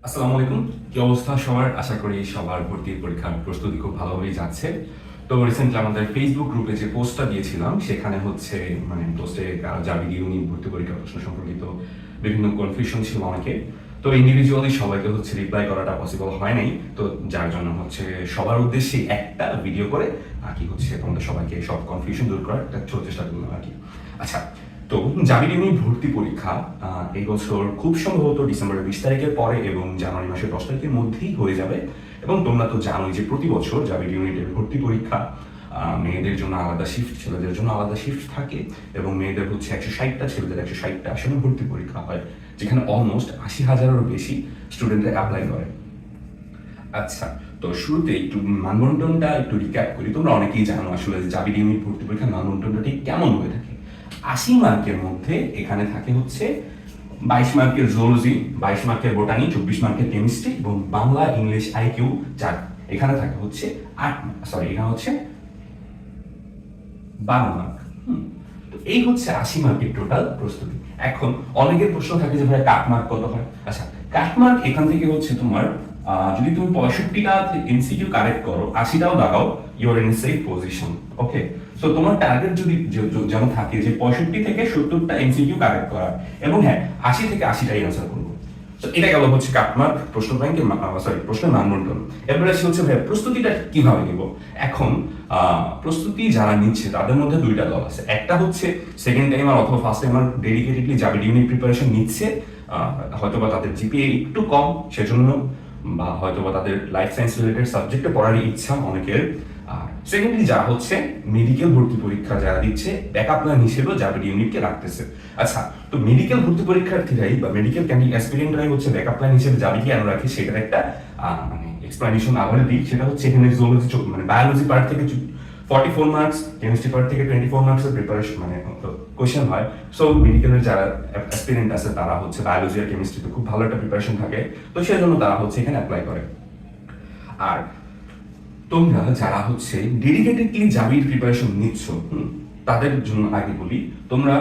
আসসালামু আলাইকুম। কি অবস্থা সবার? আশা করি সবার ভর্তির পরীক্ষার প্রস্তুতি খুব ভালোভাবেই যাচ্ছে। তো রিসেন্টলি আমাদের ফেসবুক গ্রুপে যে পোস্টটা দিয়েছিলাম সেখানে হচ্ছে পোস্টে জাবির ইউনি ভর্তি পরীক্ষার প্রশ্ন সম্পর্কিত বিভিন্ন কনফিউশন ছিল অনেকে। তো ইন্ডিভিজুয়ালি সবাইকে হচ্ছে রিপ্লাই করাটা পসিবল হয় নাই। তো যার জন্য হচ্ছে সবার উদ্দেশ্যে একটা ভিডিও করে আর কি হচ্ছে তোমাদের সবাইকে সব কনফিউশন দূর করার একটা ছোট চেষ্টা করলাম আর কি। আচ্ছা, তো জাবির ইউনি ভর্তি পরীক্ষা এই বছর খুব সম্ভবত ডিসেম্বরের 20 তারিখের পরে এবং জানুয়ারি মাসের 10 তারিখের মধ্যেই হয়ে যাবে। এবং তোমরা তো জানোই যে প্রতি বছর জাবির ইউনিটের ভর্তি পরীক্ষা মেয়েদের জন্য আলাদা শিফট, ছেলেদের জন্য আলাদা শিফট থাকে এবং মেয়েদের হচ্ছে 160টা, ছেলেদের 160টা আসলে ভর্তি পরীক্ষা হয়, যেখানে অলমোস্ট 80,000-এরও বেশি স্টুডেন্টরা অ্যাপ্লাই করে। আচ্ছা, তো শুরুতে একটু মানবন্টনটা একটু রিক্যাপ করি। তোমরা অনেকেই জানো আসলে যে জাবির ইউনিট ভর্তি পরীক্ষার মানবন্টনটা ঠিক কেমন হয়ে থাকে। 80 মার্কের মধ্যে এখানে থাকে হচ্ছে 22 মার্কের জুলজি, 22 মার্কের বোটানি, 24 মার্কের কেমিস্ট্রি এবং বাংলা, ইংলিশ, আইকিউ 4। এখানে থাকে হচ্ছে এখানে হচ্ছে 12 মার্ক। তো এই হচ্ছে 80 মার্কের টোটাল প্রস্তুতি। এখন অনেকের প্রশ্ন থাকে যে ভাই কাট মার্ক কত হয়। আচ্ছা, কাট মার্ক এখান থেকে হচ্ছে তোমার যদি তুমি 65টা এমসিকিউ কারেক্ট করো, 80টাও দাগাও, you are in safe position. Okay, so তোমার টার্গেট যদি যেমন থাকে যে 65 থেকে 70টা এমসিকিউ কারেক্ট করা, এবং হ্যাঁ 80 থেকে 80টাই অ্যান্সার করবো। তো এটা গেল হচ্ছে কাটমার্ক প্রশ্ন ব্যাংকের প্রশ্নের মানবন্টন। এরপরে আসি হচ্ছে ভাই প্রস্তুতিটা কিভাবে নিব। এখন প্রস্তুতি যারা নিচ্ছে তাদের মধ্যে দুইটা দল আছে। একটা হচ্ছে সেকেন্ড টাইমার অথবা ফার্স্ট টাইমার ডেডিকেটেডলি জাবির ইউনিট প্রিপারেশন নিচ্ছে, হয়তোবা তাদের জিপিএ একটু কম সেজন্য, বা হয়তোবা তাদের লাইফ সায়েন্স রিলেটেড সাবজেক্টে পড়ার ইচ্ছা অনেকের। আর সেকেন্ডলি যা হচ্ছে মেডিকেল ভর্তি পরীক্ষা যারা দিচ্ছে ব্যাকআপ প্ল্যান হিসেবেও জাবির ইউনিটকে রাখতেছে। আচ্ছা, তো মেডিকেল ভর্তি পরীক্ষার্থীরাই বা মেডিকেল অ্যাসপিরেন্টরাই হচ্ছে ব্যাকআপ প্ল্যান হিসেবে জাবি কেন রাখে সেটার একটা এক্সপ্লানেশন আবার দিই। সেটা হচ্ছে এখানে জুলজি বায়োলজি পার্ট থেকে 44 মার্কস, কেমিস্ট্রি পার্ট থেকে 24 মার্কসের প্রিপারেশন কোয়েশ্চেন হয়। সো মেডিকেলের যারা অ্যাসপিরেন্ট আছে তারা হচ্ছে বায়োলজি আর কেমিস্ট্রিতে খুব ভালো একটা প্রিপারেশন থাকে, তো সেই জন্য তারা হচ্ছে এখানে অ্যাপ্লাই করে। আর তোমরা যারা হচ্ছে ডেডিকেটেডলি জাবির প্রিপারেশন নিচ্ছ, তাদের জন্য আগে বলি, তোমরা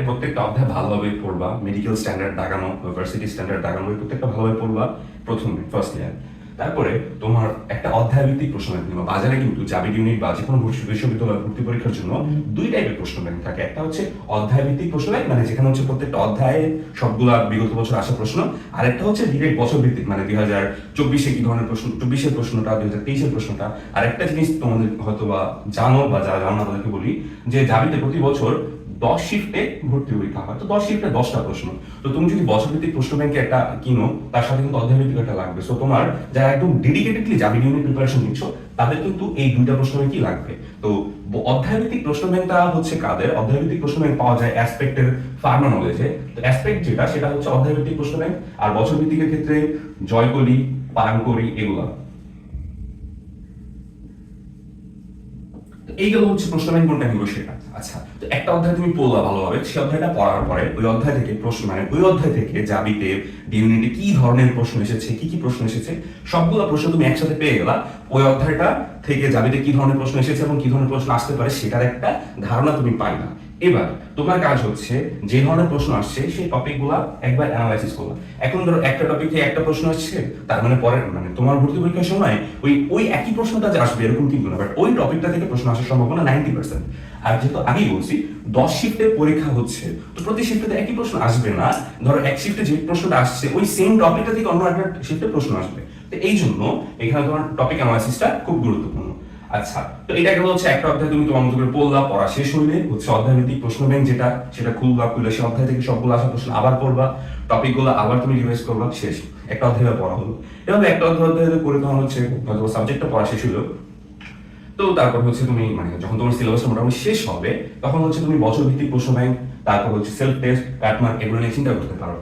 প্রত্যেকটা অধ্যায় ভালোভাবে পড়বা, মেডিকেল স্ট্যান্ডার্ড দাগানো, ইউনিভার্সিটি স্ট্যান্ডার্ড দাগানো, প্রত্যেকটা ভালোভাবে পড়বা প্রথমে ফার্স্ট ইয়ার। তারপরে তোমার একটা অধ্যায় ভিত্তিক প্রশ্ন ব্যাংক নিবা। বাজারে কিন্তু জাবির ইউনিট বা যে কোনো বিশ্ববিদ্যালয় ভর্তি পরীক্ষার জন্য দুই টাইপের প্রশ্ন ব্যাংক থাকে। একটা হচ্ছে অধ্যায় ভিত্তিক প্রশ্ন ব্যাংক, মানে যেখানে হচ্ছে প্রত্যেকটা অধ্যায়ে সবগুলা বিগত বছর আসা প্রশ্ন। আর একটা হচ্ছে ডিরেক্ট বছর ভিত্তিক, মানে 2024-এ কি ধরনের প্রশ্ন, 24-এর প্রশ্নটা, 2023-এর প্রশ্নটা। আর একটা জিনিস তোমাদের হয়তো বা জানো, বা যারা জানো না তাদেরকে বলি, যে জাবিতে প্রতি বছর 10 শিফটে ভর্তি পরীক্ষা হয়। তো 10 শিফটে 10টা প্রশ্ন। তো তুমি যদি বছর ভিত্তিক প্রশ্ন ব্যাংকে একটা কিনো, তার সাথে কিন্তু অধ্যায় ভিত্তিক একটা লাগবে। সো তোমার যারা একদম ডেডিকেটেডলি জাবির ইউনিট প্রিপারেশন নিচ্ছ, তাদের কিন্তু এই দুইটা প্রশ্ন ব্যাংকই লাগবে। তো অধ্যায় ভিত্তিক প্রশ্ন ব্যাংকটা হচ্ছে কাদের? অধ্যায় ভিত্তিক প্রশ্ন ব্যাংক পাওয়া যায় অ্যাসপেক্টের ফার্মা নলেজে। তো অ্যাসপেক্ট যেটা, সেটা হচ্ছে অধ্যায় ভিত্তিক প্রশ্ন ব্যাংক। আর বছর ভিত্তিকের ক্ষেত্রে জয়কলি, পারাঙ্করি, এগুলা। এইগুলো হচ্ছে প্রশ্ন ব্যাংক কোনটা নিব সেটা। আচ্ছা, তো একটা অধ্যায় তুমি পড়লা ভালোভাবে, সেই অধ্যায়টা পড়ার পরে ওই অধ্যায় থেকে প্রশ্ন, ওই অধ্যায় থেকে জাবিতে ইউনিটে কি ধরনের প্রশ্ন এসেছে, কি কি প্রশ্ন এসেছে, সবগুলো প্রশ্ন তুমি একসাথে পেয়ে গেলা। ওই অধ্যায়টা থেকে জাবিতে কি ধরনের প্রশ্ন এসেছে এবং কি ধরনের প্রশ্ন আসতে পারে সেটার একটা ধারণা তুমি পাইলা। এবার তোমার কাজ হচ্ছে যে ধরনের প্রশ্ন আসছে সেই টপিকগুলা একবার অ্যানালাইসিস করলা। এখন ধরো একটা টপিক থেকে একটা প্রশ্ন আসছে, তার মানে পরে তোমার ভর্তি পরীক্ষার সময় ওই ওই একই প্রশ্নটা যে আসবে এরকম কিন্তু না, বাট ওই টপিকটা থেকে প্রশ্ন আসার সম্ভাবনা 90%। আর যেহেতু আগেই বলছি 10 শিফটের পরীক্ষা হচ্ছে, তো প্রতি শিফটে একই প্রশ্ন আসবে না। ধরো এক শিফটে যে প্রশ্নটা আসছে ওই সেম টপিকটা থেকে অন্য একটা শিফটে প্রশ্ন আসবে। তো এই জন্য এখানে তোমার টপিক অ্যানালাইসিসটা খুব গুরুত্বপূর্ণ। আচ্ছা, তো এটা গেল হচ্ছে একটা অধ্যায় তুমি তোমার মতো করে পড়লা, পড়া শেষ হইলে হচ্ছে অধ্যায় ভিত্তিক প্রশ্ন ব্যাংক যেটা, সেটা খুললে সেই অধ্যায় থেকে সবগুলো আসা প্রশ্ন আবার পড়বা, টপিকগুলো আবার তুমি রিভাইজ করবা, শেষ। একটা অধ্যায় পড়া হলো। এভাবে একটা অধ্যায় করে তখন হচ্ছে হয়তো সাবজেক্টটা পড়া শেষ হলো। তো তারপর হচ্ছে তুমি যখন তোমার সিলেবাসটা মোটামুটি শেষ হবে, তখন হচ্ছে তুমি বছর ভিত্তিক প্রশ্ন ব্যাংক, তারপর হচ্ছে সেলফ টেস্ট, কাটমার্ক, এগুলো নিয়ে চিন্তা করতে পারো।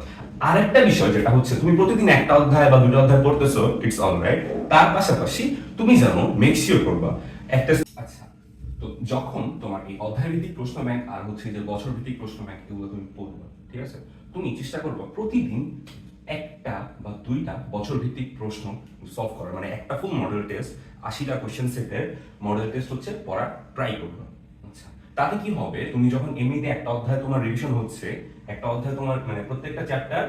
আরেকটা বিষয় যেটা হচ্ছে তুমি প্রতিদিন একটা অধ্যায় বা দুটো অধ্যায় পড়তেছো, ইটস অলরাইট। তার পাশাপাশি তুমি জানো মেক শিওর করবা একটা। আচ্ছা, তো যখন তোমার এই অধ্যায় ভিত্তিক প্রশ্ন ব্যাংক আর হচ্ছে যে বছর ভিত্তিক প্রশ্ন ব্যাংক এগুলো তুমি পড়বে, ঠিক আছে, তুমি চেষ্টা করবে প্রতিদিন একটা বা দুইটা বছর ভিত্তিক প্রশ্ন সলভ করার, মানে একটা ফুল মডেল টেস্ট, 80টা কোশ্চেন সেটের মডেল টেস্ট হচ্ছে পড়ার ট্রাই করবে। আচ্ছা, তাতে কি হবে, তুমি যখন এমনিতে একটা অধ্যায় তোমার রিভিশন হচ্ছে, একটা অধ্যায় তোমার প্রত্যেকটা চ্যাপ্টার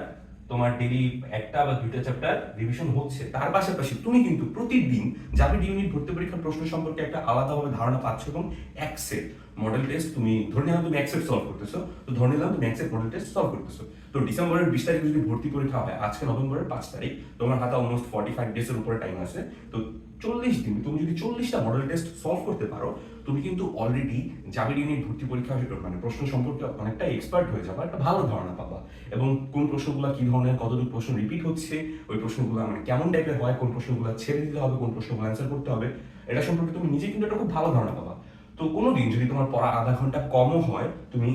তোমার ডেইলি একটা বা দুইটা চ্যাপ্টার রিভিশন হচ্ছে, তার পাশাপাশি তুমি কিন্তু প্রতিদিন জাভিড ইউনিট ভর্তি পরীক্ষার প্রশ্ন সম্পর্কে একটা আলাদাভাবে ধারণা পাচ্ছ এবং এক সেট মডেল টেস্ট তুমি ধরে নিলাম তুমি এক সেট সলভ করতেছো, তো ধরে নিলাম তুমি এক সেট মডেল টেস্ট সলভ করতেছো। তো ডিসেম্বরের 20 তারিখে যদি ভর্তি পরীক্ষা হয়, আজকে নভেম্বরের 5 তারিখ, তোমার হাতে অলমোস্ট 45 ডেজ এর উপরে টাইম আছে। তো 40 দিন তুমি যদি 40টা মডেল টেস্ট সলভ করতে পারো, তুমি কিন্তু অলরেডি জাভিড ইউনিট ভর্তি পরীক্ষা মানে প্রশ্ন সম্পর্কে অনেকটা এক্সপার্ট হয়ে যাবে, একটা ভালো ধারণা পাবা। এবং কোন প্রশ্নগুলো কি ধরনের, কতটুকু প্রশ্ন রিপিট হচ্ছে, ওই প্রশ্নগুলো মানে কেমন টাইপের হয়, কোন প্রশ্নগুলো ছেড়ে দিতে হবে, কোন প্রশ্নগুলো অ্যান্সার করতে হবে, এটা সম্পর্কে তুমি নিজে কিন্তু একটা খুব ভালো ধারণা পাবা। তো কোনোদিন যদি তোমার পড়া আধা ঘন্টা কমও হয়, তুমি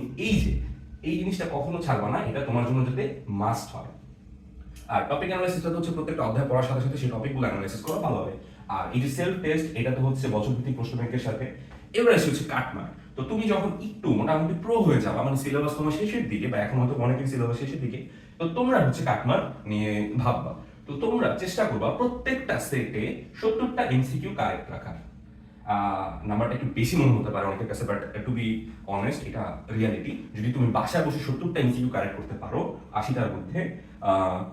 এই জিনিসটা কখনো ছাড়বা না, এটা তোমার জন্য যাতে মাস্ট হয়। আর টপিক অ্যানালাইসিসটা হচ্ছে প্রত্যেকটা অধ্যায় পড়ার সাথে সাথে সেই টপিকগুলো অ্যানালাইসিস করা ভালো হবে। আর এই যে সেলফ টেস্ট, এটা তো হচ্ছে বছরভিত্তিক প্রশ্ন ব্যাংকের সাথে। এবার আসে হচ্ছে কাটমার্ক। তো তুমি যখন একটু মোটামুটি প্রো হয়ে যাবা, মানে সিলেবাস তোমার শেষের দিকে, বা এখন হয়তো অনেকের সিলেবাস শেষের দিকে, তো তোমরা হচ্ছে কাটমার্ক নিয়ে ভাববা। তো তোমরা চেষ্টা করবা প্রত্যেকটা সেটে 70টা এমসিকিউ কারেক্ট রাখার। নাম্বারটা একটু বেশি মনে হতে পারে অনেকের কাছে, বাট টু বি অনেস্ট এটা রিয়ালিটি। যদি তুমি বাসায় বসে 70টা এমসিকিউ কারেক্ট করতে পারো 80টার মধ্যে,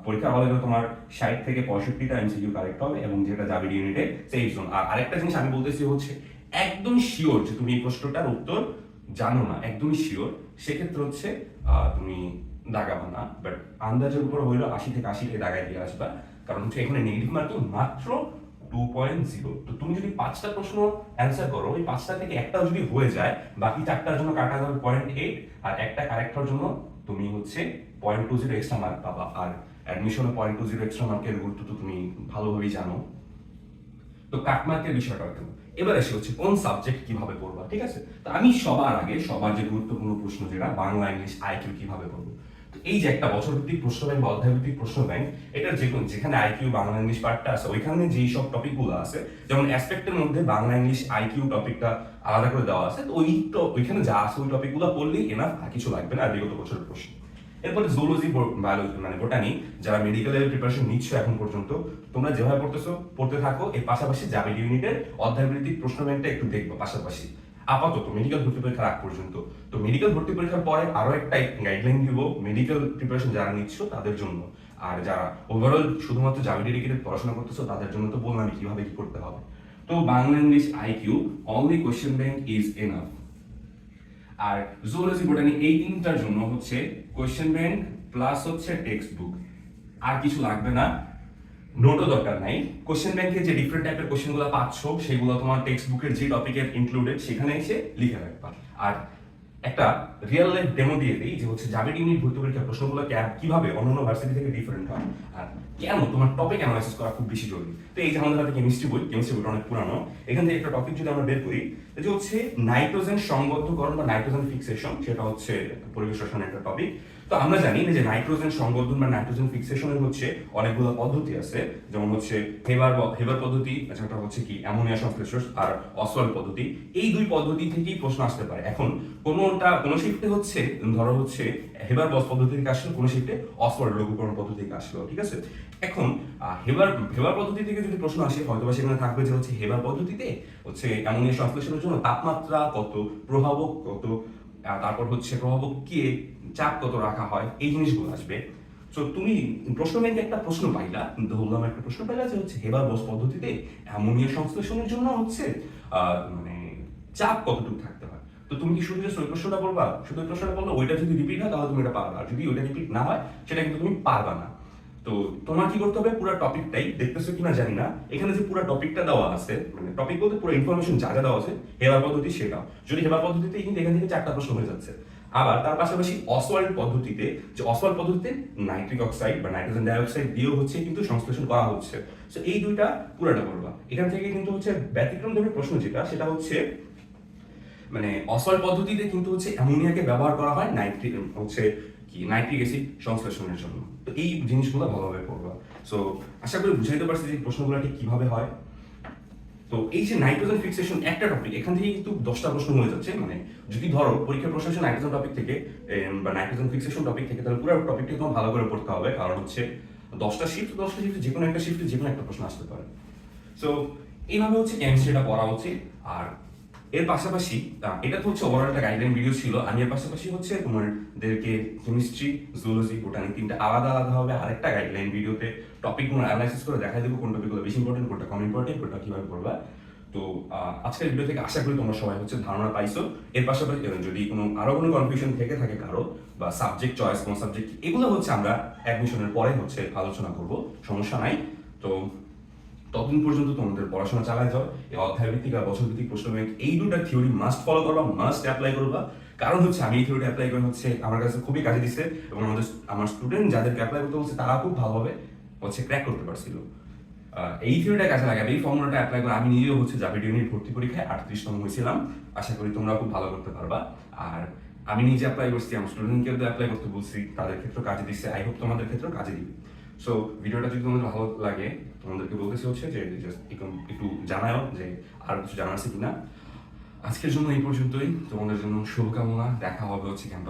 পরীক্ষা হলে তোমার 60 থেকে 65টা এমসিকিউ কারেক্ট হবে, এবং যেটা জাভিড ইউনিটে সেফ জোন। আর আরেকটা জিনিস আমি বলতেছি হচ্ছে, একদম শিওর যে তুমি এই প্রশ্নটার উত্তর জানো না, একদমই শিওর, সেক্ষেত্রে হচ্ছে তুমি দাগাবা না, বাট আন্দাজের উপর হইলো 80 থেকে 80 দাগায় দিয়ে আসবা। কারণ হচ্ছে এখানে নেগেটিভ মার্কিং মাত্র 2.0। তো তুমি যদি 5টা প্রশ্ন অ্যান্সার করো, ওই 5টা থেকে একটাও যদি হয়ে যায়, বাকি 4টার জন্য কাটা যাবে 0.8, আর একটা কারেক্ট হওয়ার জন্য তুমি হচ্ছে 0.20 এক্সট্রা মার্ক পাবা। আর অ্যাডমিশনে 0.20 এক্সট্রা মার্কের গুরুত্ব তো তুমি ভালোভাবেই জানো। তো কাটমার্কের বিষয়টা কেন, এবার এসে হচ্ছে কোন সাবজেক্ট কিভাবে পড়বা, ঠিক আছে? তো আমি সবার আগে সবার যে গুরুত্বপূর্ণ প্রশ্ন, যেটা বাংলা ইংলিশ আইকিউ কিভাবে পড়বো। তো এই যে একটা বছরভিত্তিক প্রশ্ন ব্যাংক বা অধ্যায়ভিত্তিক প্রশ্ন ব্যাংক, এটার যেখানে আইকিউ বাংলা ইংলিশ পার্টটা আছে, ওইখানে যেই সব টপিকগুলো আছে, যেমন অ্যাসপেক্টের মধ্যে বাংলা ইংলিশ আইকিউ টপিকটা আলাদা করে দেওয়া আছে, তো ওইখানে যা আছে ওই টপিকগুলো পড়লেই এনাফ, আর কিছু লাগবে না বিগত বছরের প্রশ্ন। এরপরে জুলজি, বায়োলজি মানে বোটানি, যারা মেডিকেলের প্রিপারেশন নিচ্ছ এখন পর্যন্ত, তোমরা যেভাবে পড়তে থাকো, এর পাশাপাশি জাভিড ইউনিটের অধ্যায়ভিত্তিক প্রশ্ন ব্যাংকটা একটু দেখবো পাশাপাশি আপাতত মেডিকেল ভর্তি পরীক্ষার আগ পর্যন্ত। তো মেডিকেল ভর্তি পরীক্ষার পরে আরো একটা গাইডলাইন দিব মেডিকেল প্রিপারেশন যারা নিচ্ছ তাদের জন্য, আর যারা ওভারঅল শুধুমাত্র জাভিড ডেডিকেটেড পড়াশোনা করতেছো তাদের জন্য তো বললাম কিভাবে কি করতে হবে। তো Bangla English IQ only question bank is enough. আর জুলজি বোটানি এই তিনটার জন্য হচ্ছে কোশ্চেন ব্যাংক প্লাস হচ্ছে টেক্সট বুক, আর কিছু লাগবে না, নোটও দরকার নাই। কোশ্চেন ব্যাংকে যে ডিফারেন্ট টাইপের কোশ্চেনগুলো পাচ্ছ, সেগুলো তোমার টেক্সট বুকের যে টপিকের ইনক্লুডেড সেখানে এসে লিখে রাখবা। আর একটা রিয়েল লাইফ ডেমো দিয়ে দিই যে হচ্ছে জাভিড ইউনিট ভর্তি পরীক্ষার প্রশ্নগুলো কিভাবে অন্যান্য ভার্সিটি থেকে ডিফারেন্ট হয়, আর কেন তোমার টপিক অ্যানালাইসিস করা খুব বেশি জরুরি। তো এই যে আমাদের হাতে কেমিস্ট্রি বইটা অনেক পুরানো, এখান থেকে একটা টপিক যদি আমরা বের করি, যে হচ্ছে নাইট্রোজেন সংবদ্ধকরণ বা নাইট্রোজেন ফিক্সেশন, সেটা হচ্ছে পরিবেশ রসায়নের একটা টপিক। তো আমরা জানি যে নাইট্রোজেন সংবর্ধন বা নাইট্রোজেন ফিক্সেশনের হচ্ছে অনেকগুলো পদ্ধতি আছে, যেমন হচ্ছে হেবার পদ্ধতি, যেটা হচ্ছে কি অ্যামোনিয়া সংশ্লেষ, আর অসওয়াল্ড পদ্ধতি। এই দুই পদ্ধতি থেকেই প্রশ্ন আসতে পারে। এখন কোন শিফটে হচ্ছে ধরো হচ্ছে হেবার বস পদ্ধতি থেকে আসলো, কোন শিফটে অসওয়াল্ড লঘুকরণ পদ্ধতি থেকে আসলো, ঠিক আছে? এখন হেবার পদ্ধতি থেকে যদি প্রশ্ন আসে, হয়তো বা সেখানে থাকবে যে হচ্ছে হেবার পদ্ধতিতে হচ্ছে অ্যামোনিয়া সংশ্লেষণের জন্য তাপমাত্রা কত, প্রভাবক কত, তারপর হচ্ছে প্রভাবক কে, চাপ কত রাখা হয়, এই জিনিসগুলো আসবে। সো তুমি প্রশ্ন ব্যাংকে একটা প্রশ্ন পাইলা, ধরলাম একটা প্রশ্ন পাইলা যে হচ্ছে হেবার বস পদ্ধতিতে অ্যামোনিয়া সংশ্লেষণের জন্য হচ্ছে মানে চাপ কতটুকু থাকতে হয়। তো তুমি কি শুধু ওই প্রশ্নটা বলবা, শুধু ওই প্রশ্নটা বললে ওইটা যদি রিপিট হয় তাহলে তুমি এটা পারবা, আর যদি ওইটা রিপিট না হয় সেটা কিন্তু তুমি পারবা না। তো তোমার কি করতে হবে, পুরো টপিকটাই দেখতেছো কিনা জানি না, এখানে যে পুরো টপিকটা দেওয়া আছে, মানে টপিক বলতে পুরো ইনফরমেশন যা যা দেওয়া আছে হেবার পদ্ধতি সেটা, যদি হেবার পদ্ধতিতে কিন্তু এখান থেকে 4টা প্রশ্ন হয়ে যাচ্ছে। আবার তার পাশাপাশি অসওয়াল্ড পদ্ধতিতে, যে অসওয়াল্ড পদ্ধতিতে নাইট্রিক অক্সাইড বা নাইট্রোজেন ডাইঅক্সাইড দিয়েও হচ্ছে কিন্তু সংশ্লেষণ করা হচ্ছে। সো এই দুইটা পুরোটা করবা। এখান থেকে কিন্তু হচ্ছে ব্যতিক্রম ধর্মী প্রশ্ন যেটা, সেটা হচ্ছে মানে অসওয়াল্ড পদ্ধতিতে কিন্তু হচ্ছে অ্যামোনিয়াকে ব্যবহার করা হয় নাইট্রিক অ্যাসিড সংশ্লেষণের জন্য। তো এই জিনিসগুলো ভালোভাবে পড়বা। সো আশা করি বুঝাইতে পারছি যে প্রশ্নগুলো ঠিক কিভাবে হয়। তো এই যে নাইট্রোজেন ফিক্সেশন একটা টপিক, এখান থেকে কিন্তু 10টা প্রশ্ন হয়ে যাচ্ছে। মানে যদি ধরো পরীক্ষার প্রশ্ন আসে নাইট্রোজেন টপিক থেকে বা নাইট্রোজেন ফিক্সেশন টপিক থেকে, তাহলে পুরো টপিকটা তোমার ভালো করে পড়তে হবে, কারণ হচ্ছে 10টা শিফটে যে কোনো একটা প্রশ্ন আসতে পারে। সো এইভাবে হচ্ছে কেমিস্ট্রিটা পড়া উচিত। আর এর পাশাপাশি এটা তো হচ্ছে ওভারঅল একটা গাইডলাইন ভিডিও ছিল, আমি এর পাশাপাশি হচ্ছে তোমাদেরকে কেমিস্ট্রি, জুলজি, বোটানি তিনটা আলাদা আলাদা হবে আরেকটা গাইডলাইন ভিডিওতে টপিকগুলো অ্যানালাইসিস করে দেখা দেবো কোন টপিকগুলো বেশি ইম্পর্টেন্ট, কোনটা কম ইম্পর্টেন্ট, কোনটা কিভাবে করবা। তো আজকের ভিডিও থেকে আশা করি তোমরা সবাই হচ্ছে ধারণা পাইছো। এর পাশাপাশি যদি আরো কোনো কনফিউশন থেকে থাকে কারো, বা সাবজেক্ট চয়েস কোন সাবজেক্ট, এগুলো হচ্ছে আমরা অ্যাডমিশনের পরে হচ্ছে আলোচনা করব, সমস্যা নাই। তো ততদিন পর্যন্ত তোমাদের পড়াশোনা চালায় যাও। এই অধ্যায় ভিত্তিক আর বছর ভিত্তিক প্রশ্ন ব্যাংক এই দুটা থিওরি মাস্ট ফলো করবা, মাস্ট অ্যাপ্লাই করবা। কারণ হচ্ছে আমি এই থিওরিটা অ্যাপ্লাই করে হচ্ছে আমার কাছে খুবই কাজে দিচ্ছে, এবং আমার স্টুডেন্ট যাদেরকে অ্যাপ্লাই করতে বলছে তারা খুব ভালোভাবে হচ্ছে ক্র্যাক করতে পারছিল। এই থিওরিটা কাজে লাগাবে, এই ফর্মুলাটা অ্যাপ্লাই করে আমি নিজেও হচ্ছে জাভিড ইউনিট ভর্তি পরীক্ষায় 38তম হয়েছিলাম। আশা করি তোমরা খুব ভালো করতে পারবা। আর আমি নিজে অ্যাপ্লাই করছি, আমার স্টুডেন্টকেও অ্যাপ্লাই করতে বলছি, তাদের ক্ষেত্রেও কাজে দিচ্ছে, আই হোপ তোমাদের ক্ষেত্রেও কাজে দিবে। সো ভিডিওটা যদি তোমাদের ভালো লাগে, তোমাদেরকে বলতেছি হচ্ছে যে জাস্ট একটু জানাও যে আর কিছু জানার আছে কিনা। আজকের জন্য এই পর্যন্তই, তোমাদের জন্য শুভকামনা, দেখা হবে হচ্ছে ক্যাম্পাস।